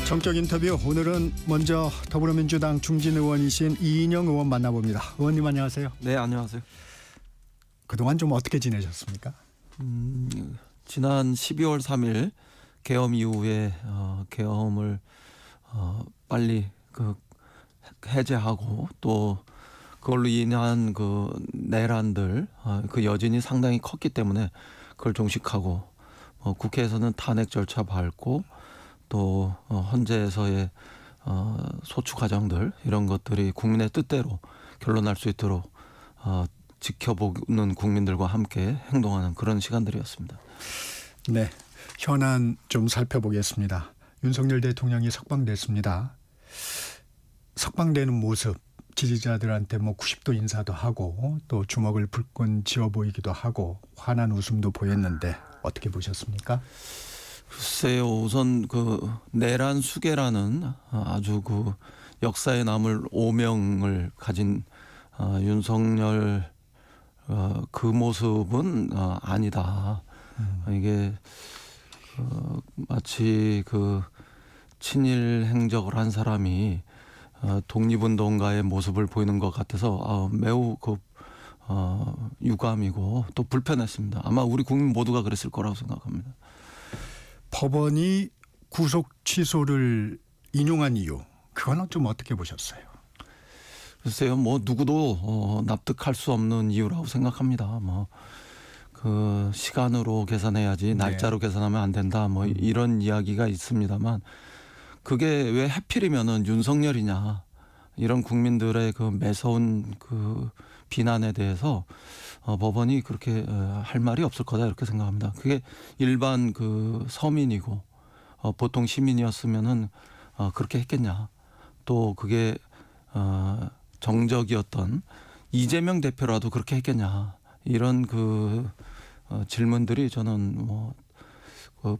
정적 인터뷰 오늘은 먼저 더불어민주당 중진 의원이신 이인영 의원 만나봅니다. 의원님 안녕하세요. 네, 안녕하세요. 그동안 좀 어떻게 지내셨습니까? 지난 12월 3일 계엄 이후에 계엄을 빨리 해제하고 또 그걸로 인한 내란들 그 여진이 상당히 컸기 때문에 그걸 종식하고 국회에서는 탄핵 절차 밟고 또 헌재에서의 소추 과정들 이런 것들이 국민의 뜻대로 결론날 수 있도록 지켜보는 국민들과 함께 행동하는 그런 시간들이었습니다. 네, 현안 좀 살펴보겠습니다. 윤석열 대통령이 석방됐습니다. 석방되는 모습 지지자들한테 90도 인사도 하고 또 주먹을 불끈 쥐어 보이기도 하고 환한 웃음도 보였는데 어떻게 보셨습니까? 글쎄요, 우선 내란 수계라는 아주 역사에 남을 오명을 가진 윤석열 그 모습은 아니다. 이게 마치 친일 행적을 한 사람이 독립운동가의 모습을 보이는 것 같아서 매우 유감이고 또 불편했습니다. 아마 우리 국민 모두가 그랬을 거라고 생각합니다. 법원이 구속 취소를 인용한 이유, 그거는 좀 어떻게 보셨어요? 글쎄요, 누구도 납득할 수 없는 이유라고 생각합니다. 시간으로 계산해야지 날짜로 계산하면 안 된다. 이런 이야기가 있습니다만 그게 왜 하필이면은 윤석열이냐 이런 국민들의 매서운 비난에 대해서 법원이 그렇게 할 말이 없을 거다 이렇게 생각합니다. 그게 일반 서민이고 보통 시민이었으면은 그렇게 했겠냐. 또 그게 정적이었던 이재명 대표라도 그렇게 했겠냐. 이런 질문들이 저는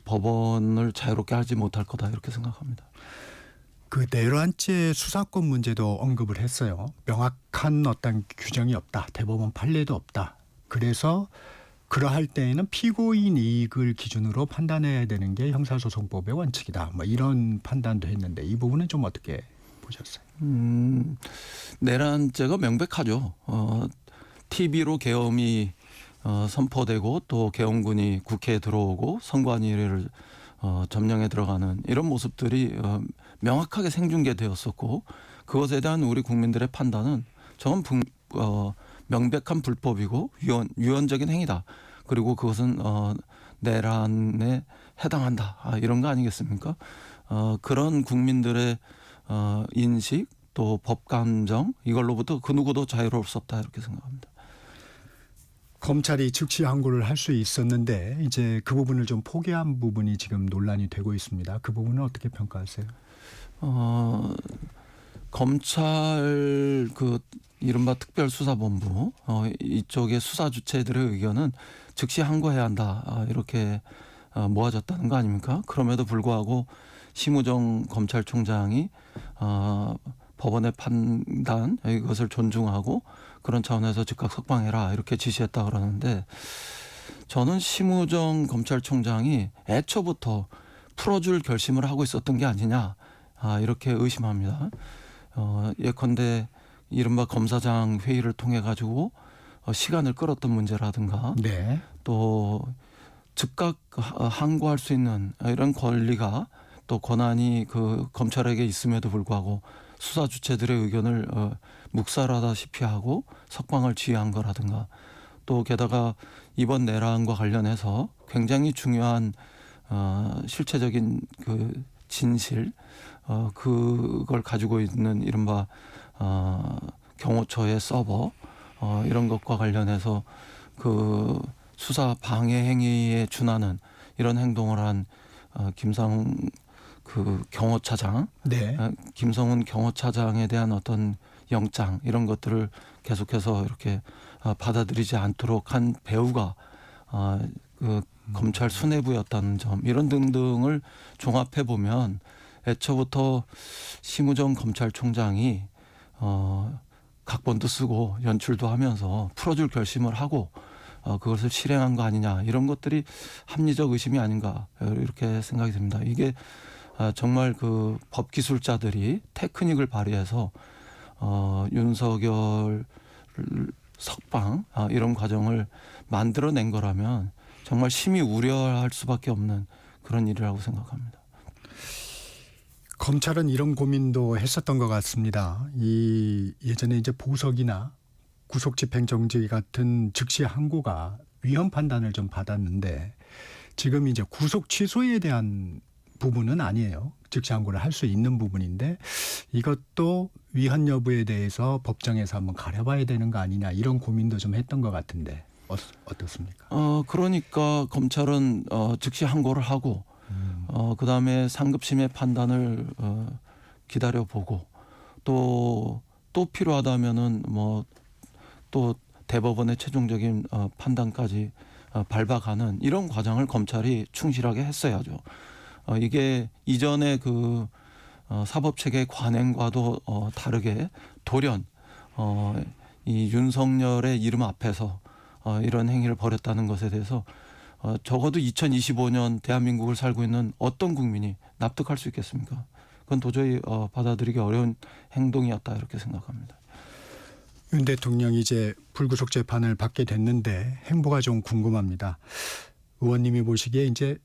법원을 자유롭게 하지 못할 거다 이렇게 생각합니다. 내란죄 수사권 문제도 언급을 했어요. 명확한 어떤 규정이 없다. 대법원 판례도 없다. 그래서 그러할 때에는 피고인 이익을 기준으로 판단해야 되는 게 형사소송법의 원칙이다. 이런 판단도 했는데 이 부분은 좀 어떻게 보셨어요? 내란죄가 명백하죠. TV로 계엄이 선포되고 또 계엄군이 국회에 들어오고 선관위를 점령에 들어가는 이런 모습들이 명확하게 생중계되었었고 그것에 대한 우리 국민들의 판단은 저는 명백한 불법이고 유연적인 행위다. 그리고 그것은 내란에 해당한다. 이런 거 아니겠습니까? 그런 국민들의 인식 또 법감정 이걸로부터 그 누구도 자유로울 수 없다 이렇게 생각합니다. 검찰이 즉시 항고를 할 수 있었는데 이제 그 부분을 좀 포기한 부분이 지금 논란이 되고 있습니다. 그 부분은 어떻게 평가하세요? 검찰 이른바 특별수사본부 이쪽의 수사 주체들의 의견은 즉시 항고해야 한다 이렇게 모아졌다는 거 아닙니까? 그럼에도 불구하고 심우정 검찰총장이 법원의 판단 이것을 존중하고 그런 차원에서 즉각 석방해라 이렇게 지시했다 그러는데 저는 심우정 검찰총장이 애초부터 풀어줄 결심을 하고 있었던 게 아니냐 이렇게 의심합니다. 예컨대 이른바 검사장 회의를 통해 가지고 시간을 끌었던 문제라든가 네. 또 즉각 항고할 수 있는 이런 권리가 또 권한이 검찰에게 있음에도 불구하고 수사 주체들의 의견을 묵살하다시피 하고 석방을 지휘한 거라든가 또 게다가 이번 내란과 관련해서 굉장히 중요한 실체적인 진실 그걸 가지고 있는 이른바 경호처의 서버 이런 것과 관련해서 수사 방해 행위에 준하는 이런 행동을 한 김상훈 경호차장, 네. 김성훈 경호차장에 대한 어떤 영장 이런 것들을 계속해서 이렇게 받아들이지 않도록 한 배우가 검찰 수뇌부였다는 점 이런 등등을 종합해 보면 애초부터 심우정 검찰총장이 각본도 쓰고 연출도 하면서 풀어줄 결심을 하고 그것을 실행한 거 아니냐 이런 것들이 합리적 의심이 아닌가 이렇게 생각이 듭니다. 이게 정말 그 법기술자들이 테크닉을 발휘해서 윤석열 석방 이런 과정을 만들어낸 거라면 정말 심히 우려할 수밖에 없는 그런 일이라고 생각합니다. 검찰은 이런 고민도 했었던 것 같습니다. 예전에 이제 보석이나 구속집행정지 같은 즉시 항고가 위헌 판단을 좀 받았는데 지금 이제 구속 취소에 대한 부분은 아니에요. 즉시 항고를 할 수 있는 부분인데 이것도 위헌 여부에 대해서 법정에서 한번 가려봐야 되는 거 아니냐 이런 고민도 좀 했던 것 같은데 어떻습니까? 그러니까 검찰은 즉시 항고를 하고 그다음에 상급심의 판단을 기다려보고 또 필요하다면은 뭐 또 대법원의 최종적인 판단까지 밟아가는 이런 과정을 검찰이 충실하게 했어야죠. 이게 이전에 그 사법체계 관행과도 다르게 돌연 이 윤석열의 이름 앞에서 이런 행위를 벌였다는 것에 대해서 적어도 2025년 대한민국을 살고 있는 어떤 국민이 납득할 수 있겠습니까? 그건 도저히 받아들이기 어려운 행동이었다 이렇게 생각합니다. 윤 대통령이 이제 불구속 재판을 받게 됐는데 행보가 좀 궁금합니다. 의원님이 보시기에 이제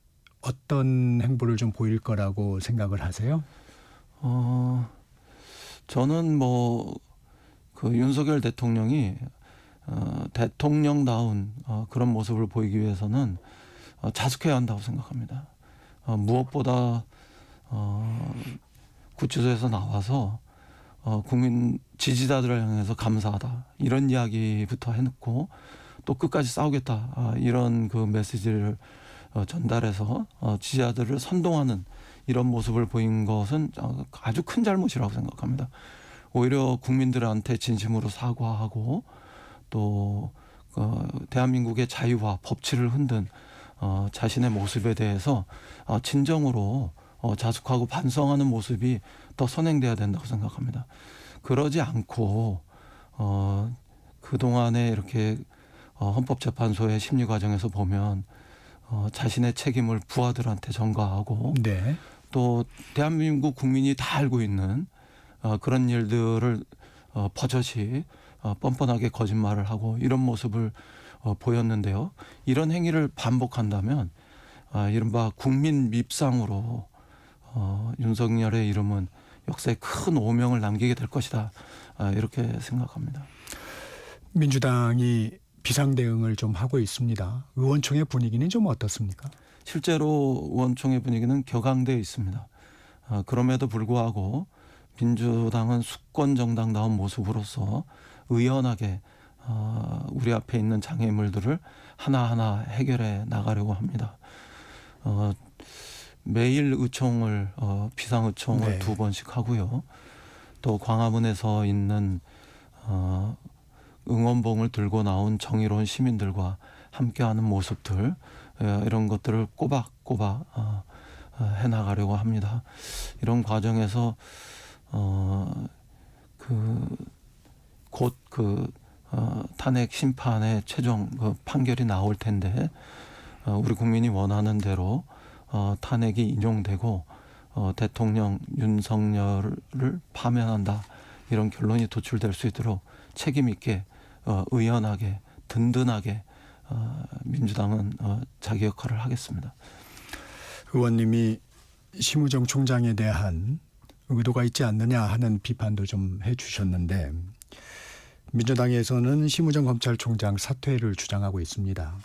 어떤 행보를 좀 보일 거라고 생각을 하세요? 저는 뭐 그 윤석열 대통령이 대통령다운 그런 모습을 보이기 위해서는 자숙해야 한다고 생각합니다. 무엇보다 구치소에서 나와서 국민 지지자들을 향해서 감사하다 이런 이야기부터 해놓고 또 끝까지 싸우겠다 이런 그 메시지를 전달해서 지지자들을 선동하는 이런 모습을 보인 것은 아주 큰 잘못이라고 생각합니다. 오히려 국민들한테 진심으로 사과하고 또 대한민국의 자유와 법치를 흔든 자신의 모습에 대해서 진정으로 자숙하고 반성하는 모습이 더 선행돼야 된다고 생각합니다. 그러지 않고 그동안에 이렇게 헌법재판소의 심리 과정에서 보면 자신의 책임을 부하들한테 전가하고 네. 또 대한민국 국민이 다 알고 있는 그런 일들을 버젓이 뻔뻔하게 거짓말을 하고 이런 모습을 보였는데요. 이런 행위를 반복한다면 이른바 국민 밉상으로 윤석열의 이름은 역사에 큰 오명을 남기게 될 것이다. 이렇게 생각합니다. 민주당이 비상대응을 좀 하고 있습니다. 의원총회 분위기는 좀 어떻습니까? 실제로 의원총회 분위기는 격앙되어 있습니다. 그럼에도 불구하고 민주당은 수권 정당다운 모습으로서 의연하게 우리 앞에 있는 장애물들을 하나하나 해결해 나가려고 합니다. 매일 의총을 비상의총을 네. 2번씩 하고요. 또 광화문에서 있는 응원봉을 들고 나온 정의로운 시민들과 함께하는 모습들 이런 것들을 꼬박꼬박 해나가려고 합니다. 이런 과정에서 곧 탄핵 심판의 최종 판결이 나올 텐데 우리 국민이 원하는 대로 탄핵이 인용되고 대통령 윤석열을 파면한다 이런 결론이 도출될 수 있도록 책임 있게 의연하게 든든하게 민주당은 자기 역할을 하겠습니다. 의원님이 심우정 총장에 대한 의도가 있지 않느냐 하는 비판도 좀 해주셨는데 민주당에서는 심우정 검찰총장 사퇴를 주장하고 있습니다.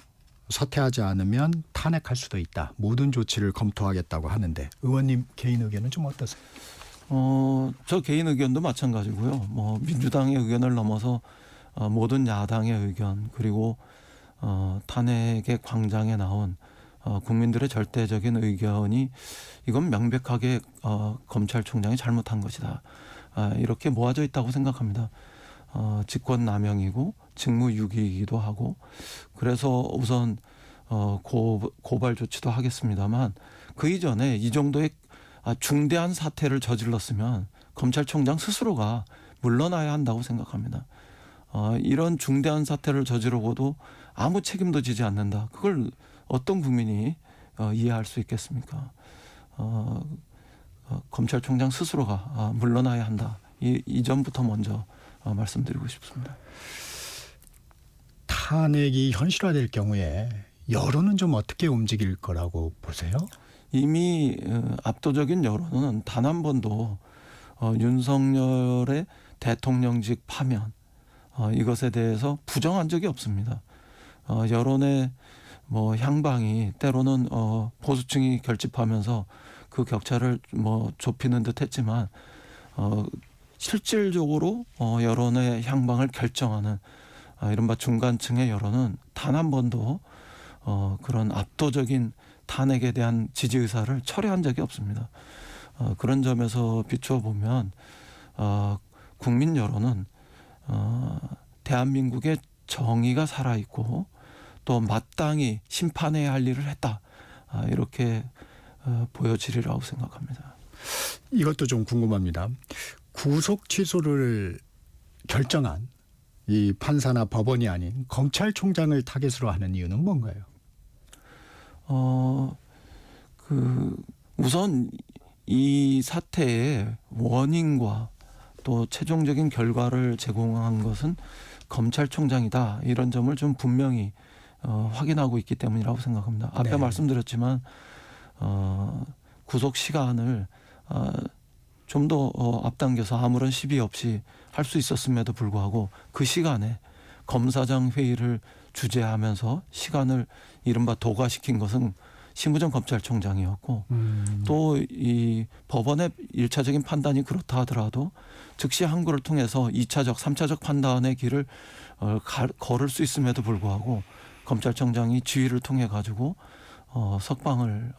사퇴하지 않으면 탄핵할 수도 있다. 모든 조치를 검토하겠다고 하는데 의원님 개인 의견은 좀 어떠세요? 저 개인 의견도 마찬가지고요. 뭐 민주당의 의견을 넘어서 모든 야당의 의견 그리고 탄핵의 광장에 나온 국민들의 절대적인 의견이 이건 명백하게 검찰총장이 잘못한 것이다. 이렇게 모아져 있다고 생각합니다. 직권남용이고 직무유기이기도 하고 그래서 우선 고발 조치도 하겠습니다만 그 이전에 이 정도의 중대한 사태를 저질렀으면 검찰총장 스스로가 물러나야 한다고 생각합니다. 이런 중대한 사태를 저지르고도 아무 책임도 지지 않는다. 그걸 어떤 국민이 이해할 수 있겠습니까? 검찰총장 스스로가 물러나야 한다. 이 점부터 먼저 말씀드리고 싶습니다. 탄핵이 현실화될 경우에 여론은 좀 어떻게 움직일 거라고 보세요? 이미 압도적인 여론은 단 한 번도 윤석열의 대통령직 파면 이것에 대해서 부정한 적이 없습니다. 여론의 뭐 향방이 때로는 보수층이 결집하면서 그 격차를 뭐 좁히는 듯했지만 실질적으로 여론의 향방을 결정하는 이른바 중간층의 여론은 단 한 번도 그런 압도적인 탄핵에 대한 지지 의사를 철회한 적이 없습니다. 그런 점에서 비추어 보면 국민 여론은 대한민국의 정의가 살아있고 또 마땅히 심판해야 할 일을 했다. 이렇게 보여지리라고 생각합니다. 이것도 좀 궁금합니다. 구속 취소를 결정한 이 판사나 법원이 아닌 검찰총장을 타겟으로 하는 이유는 뭔가요? 우선 이 사태의 원인과 또 최종적인 결과를 제공한 것은 검찰총장이다. 이런 점을 좀 분명히 확인하고 있기 때문이라고 생각합니다. 앞에 네. 말씀드렸지만 구속 시간을 좀 더 앞당겨서 아무런 시비 없이 할 수 있었음에도 불구하고 그 시간에 검사장 회의를 주재하면서 시간을 이른바 도과시킨 것은 심우정 검찰총장이었고 또 이 법원의 1차적인 판단이 그렇다 하더라도 즉시 항고를 통해서 2차적, 3차적 판단의 길을 걸을 수 있음에도 불구하고 검찰총장이 지휘를 통해 가지고 석방을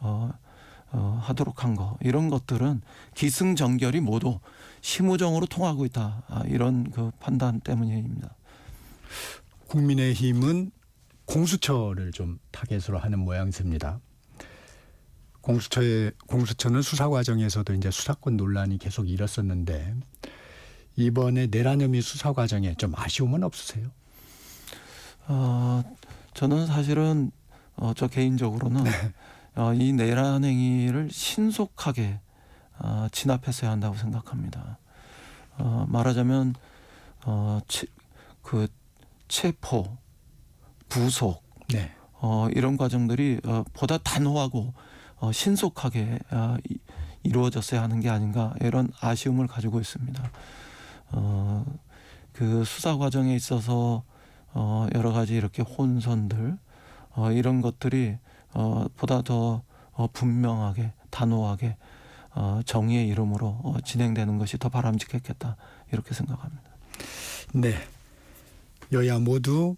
하도록 한 거, 이런 것들은 기승전결이 모두 심우정으로 통하고 있다. 이런 그 판단 때문입니다. 국민의힘은 공수처를 좀 타겟으로 하는 모양새입니다. 공수처는 수사 과정에서도 이제 수사권 논란이 계속 일었었는데 이번에 내란 혐의 수사 과정에 좀 아쉬움은 없으세요? 저는 사실은 저 개인적으로는 이 내란 행위를 신속하게 진압했어야 한다고 생각합니다. 말하자면 그 체포, 부속 네. 이런 과정들이 보다 단호하고 신속하게 이루어졌어야 하는 게 아닌가, 이런 아쉬움을 가지고 있습니다. 그 수사 과정에 있어서 여러 가지 이렇게 혼선들 이런 것들이 보다 더 분명하게 단호하게 정의의 이름으로 진행되는 것이 더 바람직했겠다, 이렇게 생각합니다. 네. 여야 모두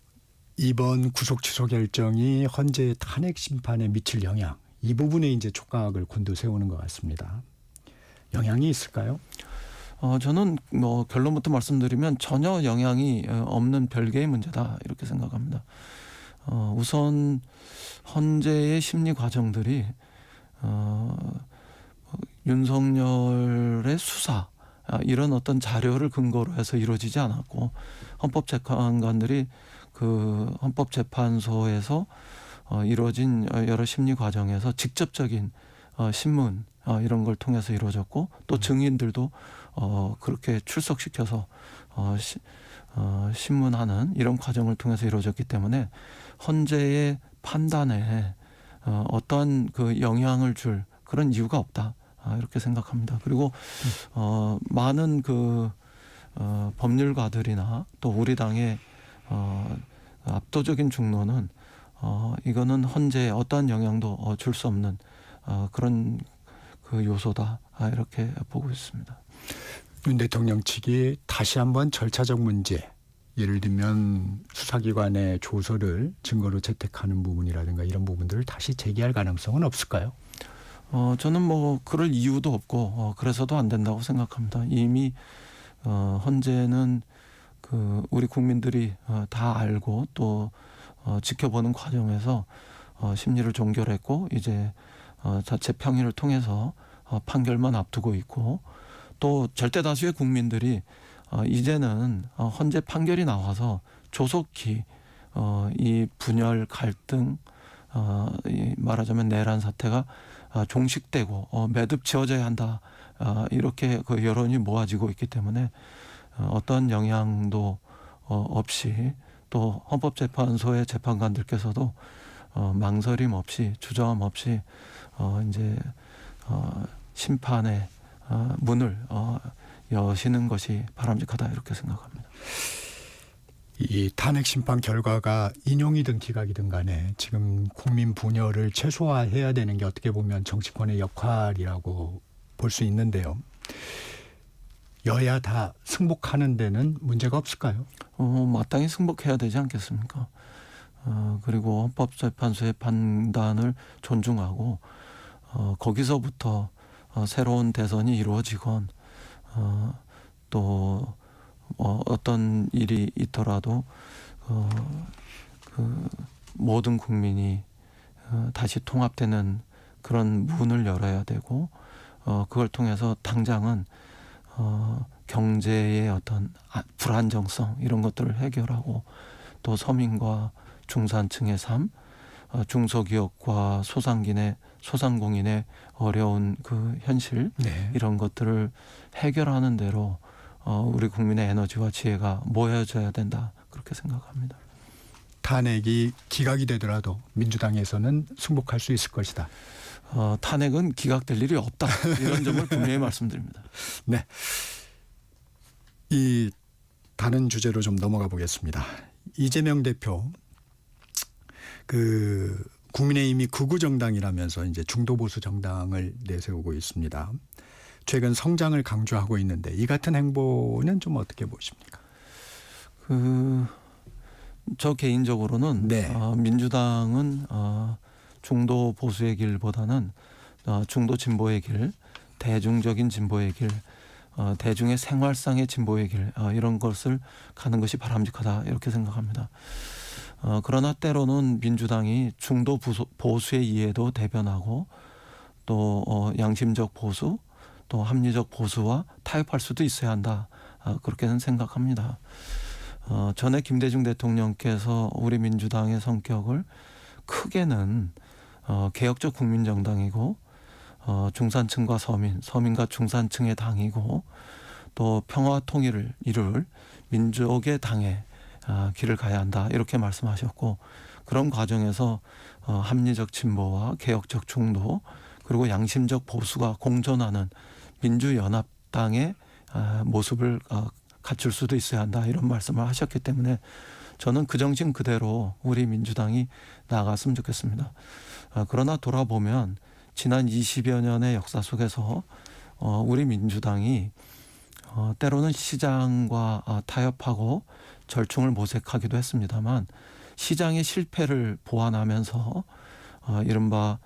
이번 구속 취소 결정이 헌재 탄핵 심판에 미칠 영향, 이 부분에 이제 촉각을 곤두세우는 것 같습니다. 영향이 있을까요? 저는 뭐 결론부터 말씀드리면 전혀 영향이 없는 별개의 문제다, 이렇게 생각합니다. 우선 헌재의 심리 과정들이 윤석열의 수사 이런 어떤 자료를 근거로 해서 이루어지지 않았고, 헌법재판관들이 그 헌법재판소에서 이루어진 여러 심리 과정에서 직접적인 신문 이런 걸 통해서 이루어졌고, 또 증인들도 그렇게 출석시켜서 신문하는 이런 과정을 통해서 이루어졌기 때문에 헌재의 판단에 어떠한 그 영향을 줄 그런 이유가 없다, 이렇게 생각합니다. 그리고 많은 그 법률가들이나 또 우리 당의 압도적인 중론은 이거는 헌재에 어떠한 영향도 줄 수 없는 그런 그 요소다, 이렇게 보고 있습니다. 윤 대통령 측이 다시 한번 절차적 문제, 예를 들면 수사기관의 조서를 증거로 채택하는 부분이라든가 이런 부분들을 다시 제기할 가능성은 없을까요? 저는 뭐 그럴 이유도 없고 그래서도 안 된다고 생각합니다. 이미 헌재는 그 우리 국민들이 다 알고 또 지켜보는 과정에서 심리를 종결했고, 이제 자체 평의를 통해서 판결만 앞두고 있고, 또 절대 다수의 국민들이 이제는 헌재 판결이 나와서 조속히 이 분열 갈등 이 말하자면 내란 사태가 종식되고 매듭 지어져야 한다. 이렇게 그 여론이 모아지고 있기 때문에 어떤 영향도 없이 또 헌법재판소의 재판관들께서도 망설임 없이 주저함 없이 이제 심판의 문을 여시는 것이 바람직하다 이렇게 생각합니다. 이 탄핵 심판 결과가 인용이든 기각이든 간에 지금 국민 분열을 최소화해야 되는 게 어떻게 보면 정치권의 역할이라고 볼 수 있는데요. 여야 다 승복하는 데는 문제가 없을까요? 마땅히 승복해야 되지 않겠습니까? 그리고 헌법재판소의 판단을 존중하고 거기서부터 새로운 대선이 이루어지건 또 어떤 일이 있더라도 그 모든 국민이 다시 통합되는 그런 문을 열어야 되고 그걸 통해서 당장은 경제의 어떤 불안정성 이런 것들을 해결하고 또 서민과 중산층의 삶, 중소기업과 소상공인의 어려운 그 현실 네. 이런 것들을 해결하는 대로 우리 국민의 에너지와 지혜가 모여져야 된다 그렇게 생각합니다. 탄핵이 기각이 되더라도 민주당에서는 승복할 수 있을 것이다. 탄핵은 기각될 일이 없다 이런 점을 분명히 말씀드립니다. 네. 이 다른 주제로 좀 넘어가 보겠습니다. 이재명 대표 그 국민의힘이 극우 정당이라면서 이제 중도 보수 정당을 내세우고 있습니다. 최근 성장을 강조하고 있는데 이 같은 행보는 좀 어떻게 보십니까? 저 개인적으로는 네. 민주당은 중도 보수의 길보다는 중도 진보의 길, 대중적인 진보의 길, 대중의 생활상의 진보의 길 이런 것을 가는 것이 바람직하다 이렇게 생각합니다. 그러나 때로는 민주당이 중도 보수의 이해도 대변하고 또 양심적 보수 또 합리적 보수와 타협할 수도 있어야 한다 그렇게는 생각합니다. 전에 김대중 대통령께서 우리 민주당의 성격을 크게는 개혁적 국민정당이고 중산층과 서민과 중산층의 당이고 또 평화와 통일을 이룰 민족의 당의 길을 가야 한다 이렇게 말씀하셨고 그런 과정에서 합리적 진보와 개혁적 중도 그리고 양심적 보수가 공존하는 민주연합당의 모습을 갖출 수도 있어야 한다 이런 말씀을 하셨기 때문에 저는 그 정신 그대로 우리 민주당이 나아갔으면 좋겠습니다. 그러나 돌아보면 지난 20여 년의 역사 속에서 우리 민주당이 때로는 시장과 타협하고 절충을 모색하기도 했습니다만 시장의 실패를 보완하면서 이른바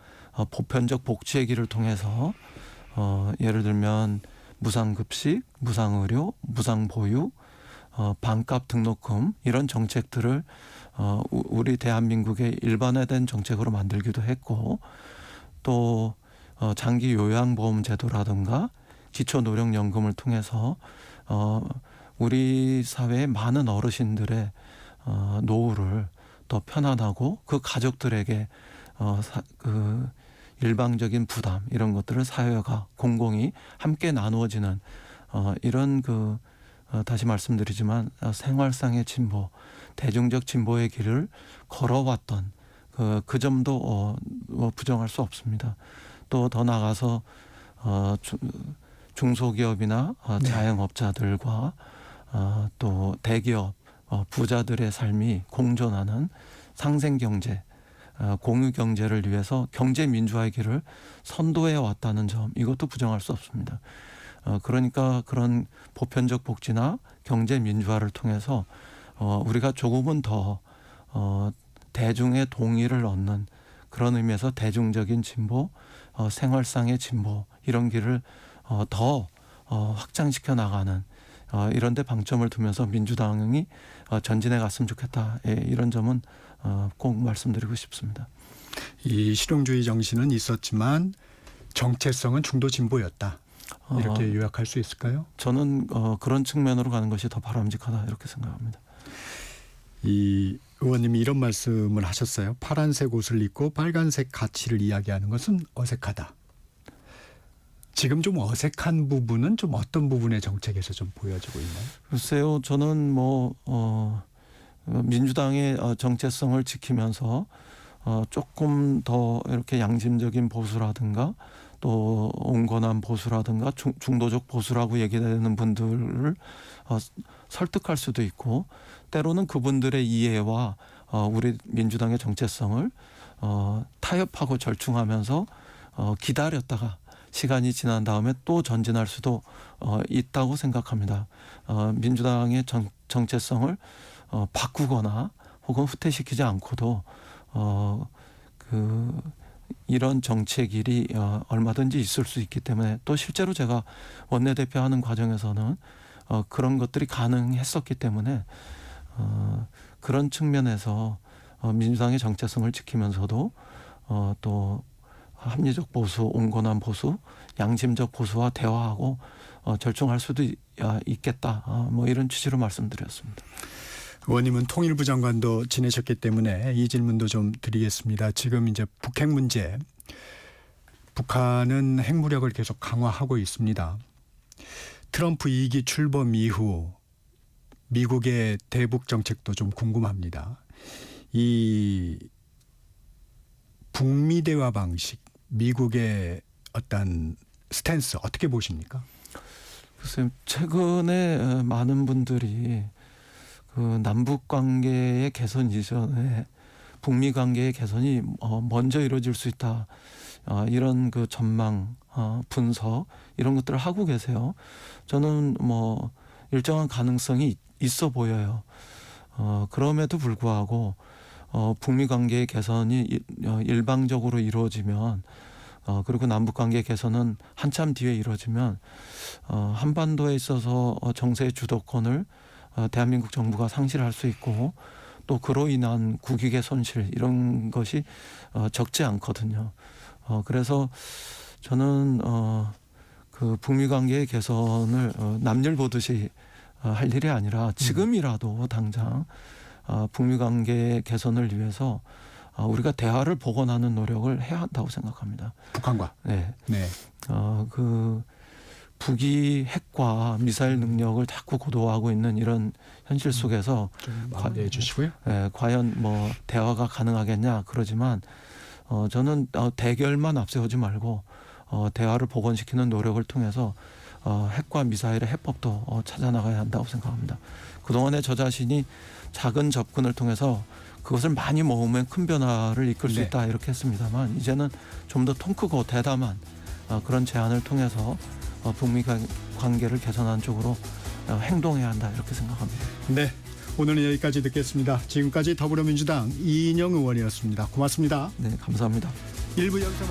보편적 복지의 길을 통해서 예를 들면 무상급식, 무상의료, 무상보육, 반값 등록금 이런 정책들을 우리 대한민국의 일반화된 정책으로 만들기도 했고 또 장기 요양보험 제도라든가 기초노령연금을 통해서 우리 사회의 많은 어르신들의 노후를 더 편안하고 그 가족들에게 그 일방적인 부담 이런 것들을 사회가 공공이 함께 나누어지는 이런 다시 말씀드리지만 생활상의 진보, 대중적 진보의 길을 걸어왔던 그 점도 부정할 수 없습니다. 또 더 나아가서 중소기업이나 자영업자들과 또 대기업 부자들의 삶이 공존하는 상생경제 공유경제를 위해서 경제민주화의 길을 선도해 왔다는 점 이것도 부정할 수 없습니다. 그러니까 그런 보편적 복지나 경제민주화를 통해서 우리가 조금은 더 대중의 동의를 얻는 그런 의미에서 대중적인 진보, 생활상의 진보 이런 길을 더 확장시켜 나가는 이런 데 방점을 두면서 민주당이 전진해 갔으면 좋겠다. 이런 점은 꼭 말씀드리고 싶습니다. 이 실용주의 정신은 있었지만 정체성은 중도 진보였다. 이렇게 요약할 수 있을까요? 저는 그런 측면으로 가는 것이 더 바람직하다 이렇게 생각합니다. 이 의원님이 이런 말씀을 하셨어요. 파란색 옷을 입고 빨간색 가치를 이야기하는 것은 어색하다. 지금 좀 어색한 부분은 좀 어떤 부분의 정책에서 좀 보여지고 있나요? 글쎄요, 저는 민주당의 정체성을 지키면서 조금 더 이렇게 양심적인 보수라든가 또 온건한 보수라든가 중도적 보수라고 얘기되는 분들을 설득할 수도 있고, 때로는 그분들의 이해와 우리 민주당의 정체성을 타협하고 절충하면서 기다렸다가 시간이 지난 다음에 또 전진할 수도 있다고 생각합니다. 민주당의 정체성을 바꾸거나 혹은 후퇴시키지 않고도 이런 정책일이 얼마든지 있을 수 있기 때문에, 또 실제로 제가 원내대표 하는 과정에서는 그런 것들이 가능했었기 때문에 그런 측면에서 민주당의 정체성을 지키면서도 또 합리적 보수, 온건한 보수, 양심적 보수와 대화하고 절충할 수도 있겠다. 뭐 이런 취지로 말씀드렸습니다. 의원님은 통일부 장관도 지내셨기 때문에 이 질문도 좀 드리겠습니다. 지금 이제 북핵 문제, 북한은 핵무력을 계속 강화하고 있습니다. 트럼프 2기 출범 이후 미국의 대북 정책도 좀 궁금합니다. 이 북미 대화 방식, 미국의 어떤 스탠스 어떻게 보십니까? 글쎄요, 최근에 많은 분들이 그 남북 관계의 개선 이전에 북미 관계의 개선이 먼저 이루어질 수 있다, 이런 그 전망, 분석 이런 것들을 하고 계세요. 저는 일정한 가능성이 있어 보여요. 그럼에도 불구하고 북미 관계의 개선이 일방적으로 이루어지면, 그리고 남북 관계 개선은 한참 뒤에 이루어지면 한반도에 있어서 정세의 주도권을 대한민국 정부가 상실할 수 있고, 또 그로 인한 국익의 손실, 이런 것이 적지 않거든요. 그래서 저는 그 북미 관계의 개선을 남일 보듯이 할 일이 아니라 지금이라도 당장 북미 관계 개선을 위해서 우리가 대화를 복원하는 노력을 해야 한다고 생각합니다. 북한과. 네. 네. 북이 핵과 미사일 능력을 자꾸 고도화하고 있는 이런 현실 속에서 좀 관대해 주시고요. 과연 대화가 가능하겠냐 그러지만, 저는 대결만 앞세우지 말고 대화를 복원시키는 노력을 통해서 핵과 미사일의 해법도 찾아 나가야 한다고 생각합니다. 그동안에 저 자신이 작은 접근을 통해서 그것을 많이 모으면 큰 변화를 이끌 수 네. 있다 이렇게 했습니다만, 이제는 좀 더 통 크고 대담한 그런 제안을 통해서 북미 관계를 개선하는 쪽으로 행동해야 한다 이렇게 생각합니다. 네. 오늘은 여기까지 듣겠습니다. 지금까지 더불어민주당 이인영 의원이었습니다. 고맙습니다. 네, 감사합니다. 일부 여기서